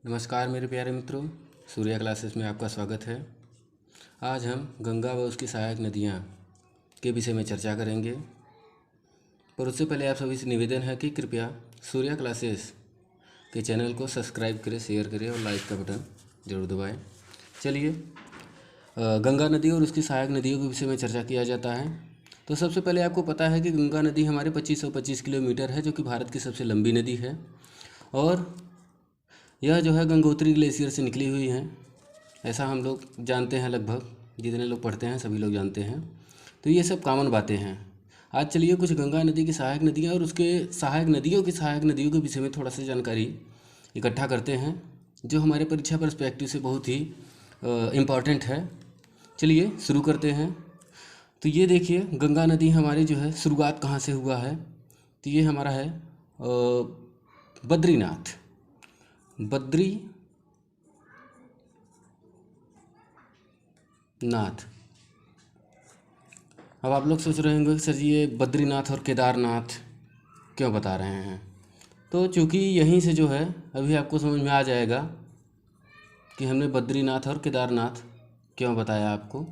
नमस्कार मेरे प्यारे मित्रों, सूर्या क्लासेस में आपका स्वागत है। आज हम गंगा व उसकी सहायक नदियाँ के विषय में चर्चा करेंगे, पर उससे पहले आप सभी से निवेदन है कि कृपया सूर्या क्लासेस के चैनल को सब्सक्राइब करें, शेयर करें और लाइक का बटन जरूर दबाएं। चलिए, गंगा नदी और उसकी सहायक नदियों के विषय में चर्चा किया जाता है। तो सबसे पहले आपको पता है कि गंगा नदी हमारे 2525 किलोमीटर है, जो कि भारत की सबसे लंबी नदी है और यह जो है गंगोत्री ग्लेशियर से निकली हुई है। ऐसा हम लोग जानते हैं, लगभग जितने लोग पढ़ते हैं सभी लोग जानते हैं। तो ये सब कॉमन बातें हैं। आज चलिए कुछ गंगा नदी की सहायक नदियाँ और उसके सहायक नदियों की सहायक नदियों के विषय में थोड़ा सा जानकारी इकट्ठा करते हैं, जो हमारे परीक्षा पर्सपेक्टिव से बहुत ही इम्पॉर्टेंट है। चलिए शुरू करते हैं। तो ये देखिए, गंगा नदी हमारी जो है शुरुआत कहाँ से हुआ है। तो ये हमारा है बद्रीनाथ। बद्रीनाथ। अब आप लोग सोच रहे होंगे कि सर जी ये बद्रीनाथ और केदारनाथ क्यों बता रहे हैं। तो चूँकि यहीं से जो है अभी आपको समझ में आ जाएगा कि हमने बद्रीनाथ और केदारनाथ क्यों बताया आपको।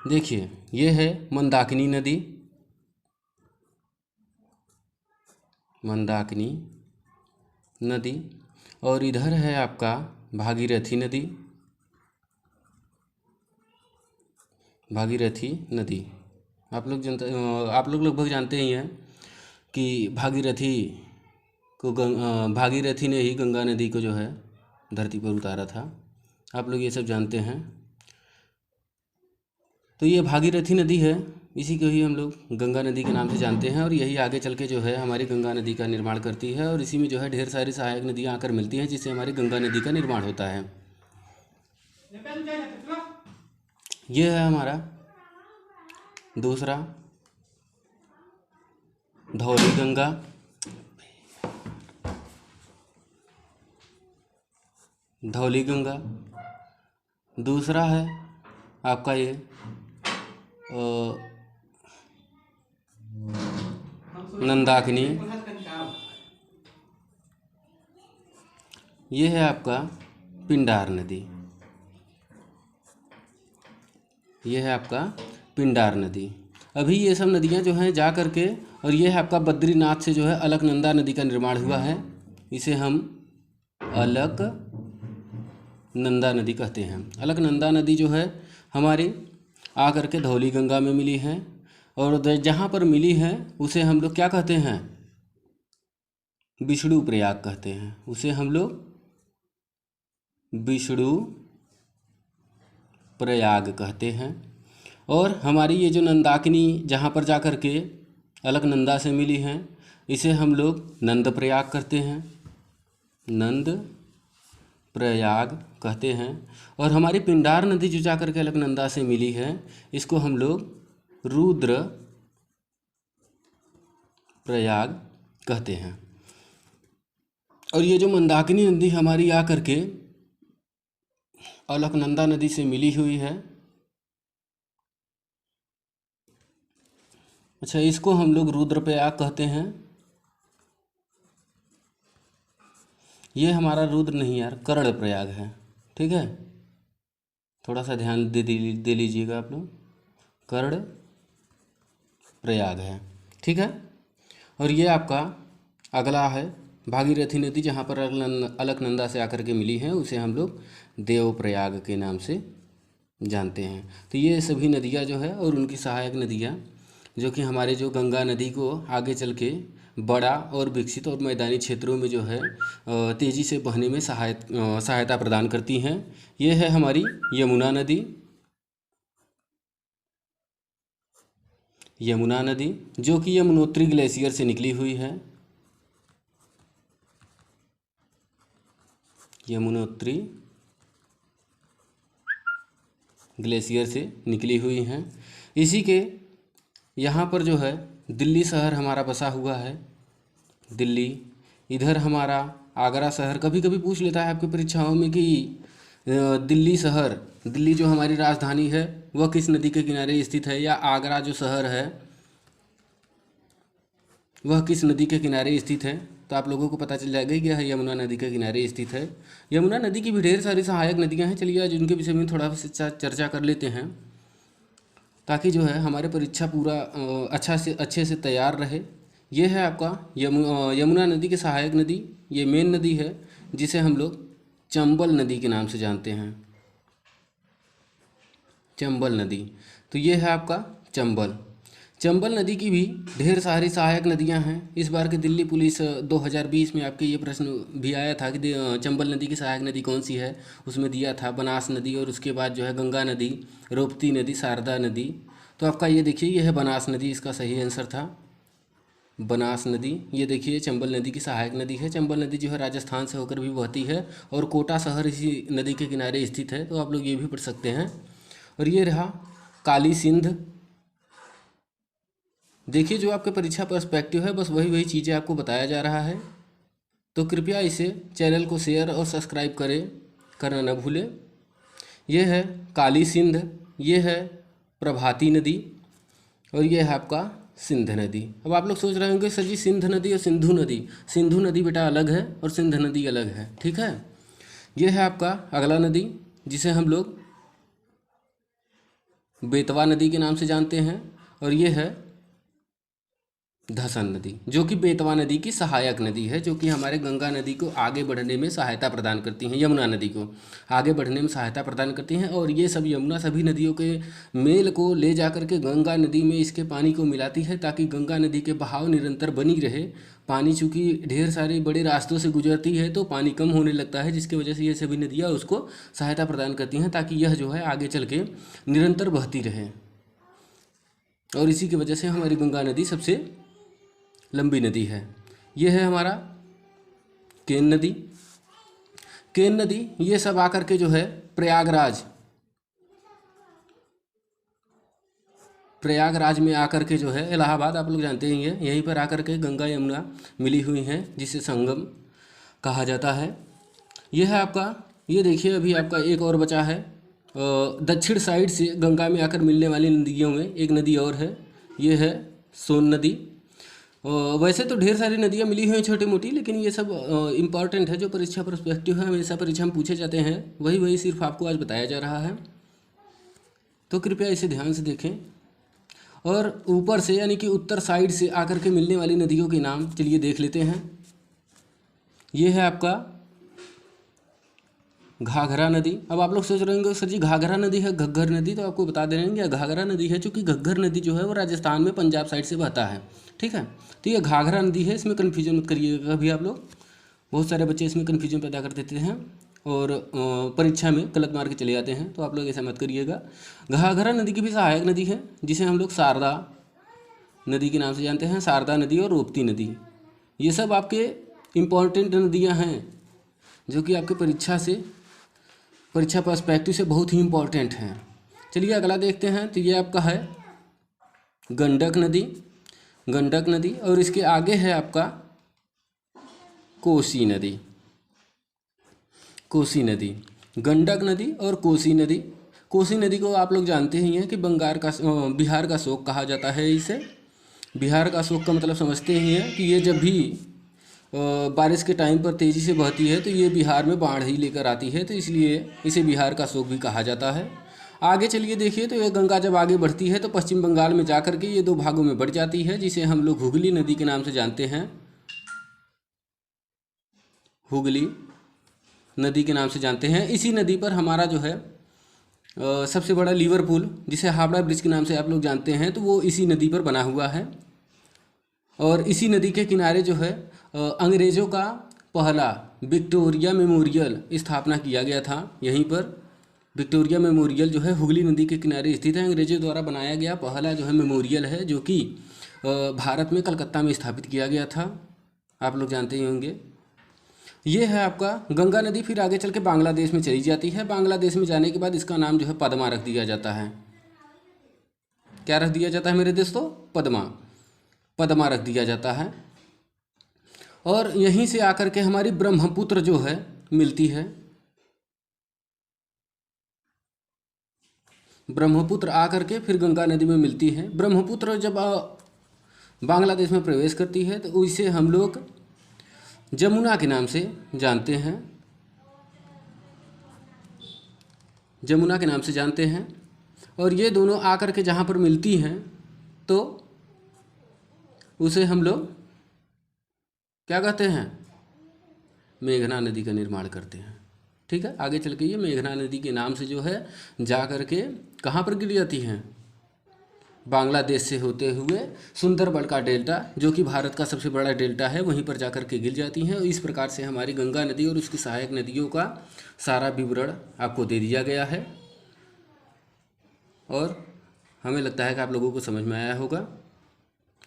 देखिए, ये है मंदाकिनी नदी, मंदाकिनी नदी, और इधर है आपका भागीरथी नदी, भागीरथी नदी। आप लोग लगभग जानते ही हैं कि भागीरथी ने ही गंगा नदी को जो है धरती पर उतारा था। आप लोग ये सब जानते हैं। तो ये भागीरथी नदी है, इसी को ही हम लोग गंगा नदी के नाम से जानते हैं, और यही आगे चल के जो है हमारी गंगा नदी का निर्माण करती है, और इसी में जो है ढेर सारी सहायक नदियाँ आकर मिलती हैं, जिससे हमारी गंगा नदी का निर्माण होता है। ये है हमारा दूसरा धौली गंगा, धौली गंगा। दूसरा है आपका ये नंदाकिनी। ये है आपका पिंडार नदी, ये है आपका पिंडार नदी। अभी ये सब नदियाँ जो हैं जा कर के, और ये है आपका बद्रीनाथ से जो है अलकनंदा नदी का निर्माण हुआ है। इसे हम अलकनंदा नदी कहते हैं। अलकनंदा नदी जो है हमारी आकर के धौली गंगा में मिली है, और जहाँ पर मिली है उसे हम लोग क्या कहते हैं, विष्णु प्रयाग कहते हैं। उसे हम लोग विष्णु प्रयाग कहते हैं। और हमारी ये जो नंदाकिनी जहाँ पर जा कर के अलकनंदा से मिली हैं, इसे हम लोग नंद प्रयाग कहते हैं, नंद प्रयाग कहते हैं। और हमारी पिंडार नदी जो जा कर के अलकनंदा से मिली है, इसको हम लोग रुद्र प्रयाग कहते हैं। और ये जो मंदाकिनी नदी हमारी आ करके अलकनंदा नदी से मिली हुई है, अच्छा, इसको हम लोग रुद्रप्रयाग कहते हैं। ये हमारा रुद्र नहीं यार, कर्णप्रयाग है, ठीक है। थोड़ा सा ध्यान दे लीजिएगा आप लोग, कर्ण प्रयाग है, ठीक है। और ये आपका अगला है भागीरथी नदी, जहाँ पर अलकनंदा से आकर के मिली है, उसे हम लोग देवप्रयाग के नाम से जानते हैं। तो ये सभी नदियाँ जो है और उनकी सहायक नदियाँ, जो कि हमारे जो गंगा नदी को आगे चल के बड़ा और विकसित और मैदानी क्षेत्रों में जो है तेज़ी से बहने में सहायता प्रदान करती हैं। ये है हमारी यमुना नदी, यमुना नदी जो कि यमुनोत्री ग्लेशियर से निकली हुई है, यमुनोत्री ग्लेशियर से निकली हुई हैं। इसी के यहाँ पर जो है दिल्ली शहर हमारा बसा हुआ है, दिल्ली। इधर हमारा आगरा शहर, कभी कभी पूछ लेता है आपकी परीक्षाओं में कि दिल्ली शहर, दिल्ली जो हमारी राजधानी है वह किस नदी के किनारे स्थित है, या आगरा जो शहर है वह किस नदी के किनारे स्थित है। तो आप लोगों को पता चल जाएगा कि यह यमुना नदी के किनारे स्थित है। यमुना नदी की भी ढेर सारी सहायक नदियाँ हैं। चलिए आज उनके विषय में थोड़ा सा चर्चा कर लेते हैं, ताकि जो है हमारे परीक्षा पूरा अच्छे से तैयार रहे। ये है आपका यमुना नदी की सहायक नदी, ये मेन नदी है जिसे हम लोग चंबल नदी के नाम से जानते हैं। चंबल नदी, तो ये है आपका चंबल नदी की भी ढेर सारी सहायक नदियां हैं। इस बार के दिल्ली पुलिस 2020 में आपके ये प्रश्न भी आया था कि चंबल नदी की सहायक नदी कौन सी है। उसमें दिया था बनास नदी, और उसके बाद जो है गंगा नदी, रोपती नदी, शारदा नदी। तो आपका ये देखिए, ये है बनास नदी, इसका सही आंसर था बनास नदी। ये देखिए चंबल नदी की सहायक नदी है। चंबल नदी जो है राजस्थान से होकर भी बहती है, और कोटा शहर इसी नदी के किनारे स्थित है। तो आप लोग ये भी पढ़ सकते हैं। और ये रहा काली सिंध। देखिए जो आपके परीक्षा पर्सपेक्टिव है, बस वही चीज़ें आपको बताया जा रहा है। तो कृपया इसे चैनल को शेयर और सब्सक्राइब करना न भूलें। ये है काली सिंध, ये है प्रभाती नदी, और ये है आपका सिंध नदी। अब आप लोग सोच रहे होंगे सर जी सिंध नदी और सिंधु नदी बेटा अलग है और सिंध नदी अलग है, ठीक है। ये है आपका अगला नदी जिसे हम लोग बेतवा नदी के नाम से जानते हैं, और ये है धसन नदी, जो कि बेतवा नदी की सहायक नदी है, जो कि हमारे गंगा नदी को आगे बढ़ने में सहायता प्रदान करती हैं। यमुना नदी को आगे बढ़ने में सहायता प्रदान करती हैं, और ये सब यमुना सभी नदियों के मेल को ले जाकर के गंगा नदी में इसके पानी को मिलाती है, ताकि गंगा नदी के बहाव निरंतर बनी रहे। पानी चूँकि ढेर सारे बड़े रास्तों से गुजरती है तो पानी कम होने लगता है, जिसकी वजह से ये सभी नदियाँ उसको सहायता प्रदान करती हैं, ताकि यह जो है आगे चल के निरंतर बहती रहे। और इसी की वजह से हमारी गंगा नदी सबसे लंबी नदी है। ये है हमारा केन नदी। ये सब आकर के जो है प्रयागराज में आकर के जो है, इलाहाबाद आप लोग जानते ही हैं, यहीं पर आकर के गंगा यमुना मिली हुई हैं, जिसे संगम कहा जाता है। यह है आपका, ये देखिए अभी आपका एक और बचा है। दक्षिण साइड से गंगा में आकर मिलने वाली नदियों में एक नदी और है, ये है सोन नदी। वैसे तो ढेर सारी नदियाँ मिली हुई हैं छोटी मोटी, लेकिन ये सब इम्पॉर्टेंट है, जो परीक्षा पर्सपेक्टिव है, हमेशा परीक्षा में पूछे जाते हैं, वही सिर्फ आपको आज बताया जा रहा है। तो कृपया इसे ध्यान से देखें। और ऊपर से यानी कि उत्तर साइड से आकर के मिलने वाली नदियों के नाम चलिए देख लेते हैं। ये है आपका घाघरा नदी। अब आप लोग सोच रहे होंगे सर जी घाघरा नदी है घग्गर नदी, तो आपको बता दे रहे हैं कि घाघरा नदी है, चूँकि घग्गर नदी जो है वो राजस्थान में पंजाब साइड से बहता है, ठीक है। तो ये घाघरा नदी है, इसमें कन्फ्यूजन मत करिएगा कभी आप लोग। बहुत सारे बच्चे इसमें कन्फ्यूजन पैदा कर देते हैं और परीक्षा में गलत मार के चले जाते हैं, तो आप लोग ऐसा मत करिएगा। घाघरा नदी की भी सहायक नदी है, जिसे हम लोग शारदा नदी के नाम से जानते हैं। शारदा नदी और रोपती नदी, ये सब आपके इम्पॉर्टेंट नदियाँ हैं, जो कि आपके परीक्षा पर्सपेक्टिव से बहुत ही इम्पॉर्टेंट हैं। चलिए अगला देखते हैं। तो ये आपका है गंडक नदी, और इसके आगे है आपका कोसी नदी। गंडक नदी और कोसी नदी को आप लोग जानते ही हैं कि बिहार का शोक कहा जाता है। इसे बिहार का शोक का मतलब समझते ही हैं कि ये जब भी बारिश के टाइम पर तेज़ी से बहती है तो ये बिहार में बाढ़ ही लेकर आती है, तो इसलिए इसे बिहार का शोक भी कहा जाता है। आगे चलिए देखिए, तो ये गंगा जब आगे बढ़ती है तो पश्चिम बंगाल में जाकर के ये दो भागों में बढ़ जाती है, जिसे हम लोग हुगली नदी के नाम से जानते हैं। हुगली नदी के नाम से जानते हैं। इसी नदी पर हमारा जो है सबसे बड़ा लिवरपूल, जिसे हावड़ा ब्रिज के नाम से आप लोग जानते हैं, तो वो इसी नदी पर बना हुआ है। और इसी नदी के किनारे जो है अंग्रेज़ों का पहला विक्टोरिया मेमोरियल स्थापना किया गया था। यहीं पर विक्टोरिया मेमोरियल जो है हुगली नदी के किनारे स्थित है। अंग्रेज़ों द्वारा बनाया गया पहला जो है मेमोरियल है, जो कि भारत में कलकत्ता में स्थापित किया गया था, आप लोग जानते ही होंगे। ये है आपका गंगा नदी। फिर आगे चल के बांग्लादेश में चली जाती है। बांग्लादेश में जाने के बाद इसका नाम जो है पद्मा रख दिया जाता है। क्या रख दिया जाता है मेरे दोस्तों? पद्मा रख दिया जाता है। और यहीं से आकर के हमारी ब्रह्मपुत्र जो है मिलती है। ब्रह्मपुत्र आकर के फिर गंगा नदी में मिलती है। ब्रह्मपुत्र जब बांग्लादेश में प्रवेश करती है तो इसे हम लोग जमुना के नाम से जानते हैं, जमुना के नाम से जानते हैं। और ये दोनों आकर के जहाँ पर मिलती हैं तो उसे हम लोग क्या कहते हैं, मेघना नदी का निर्माण करते हैं। ठीक है, आगे चल के ये मेघना नदी के नाम से जो है जा कर के कहाँ पर गिर जाती हैं, बांग्लादेश से होते हुए सुंदरबन का डेल्टा, जो कि भारत का सबसे बड़ा डेल्टा है, वहीं पर जा कर के गिर जाती हैं। और इस प्रकार से हमारी गंगा नदी और उसकी सहायक नदियों का सारा विवरण आपको दे दिया गया है। और हमें लगता है कि आप लोगों को समझ में आया होगा।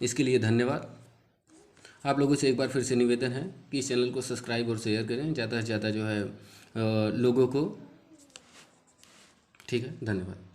इसके लिए धन्यवाद। आप लोगों से एक बार फिर से निवेदन है कि इस चैनल को सब्सक्राइब और शेयर करें ज़्यादा से ज़्यादा जो है लोगों को। ठीक है, धन्यवाद।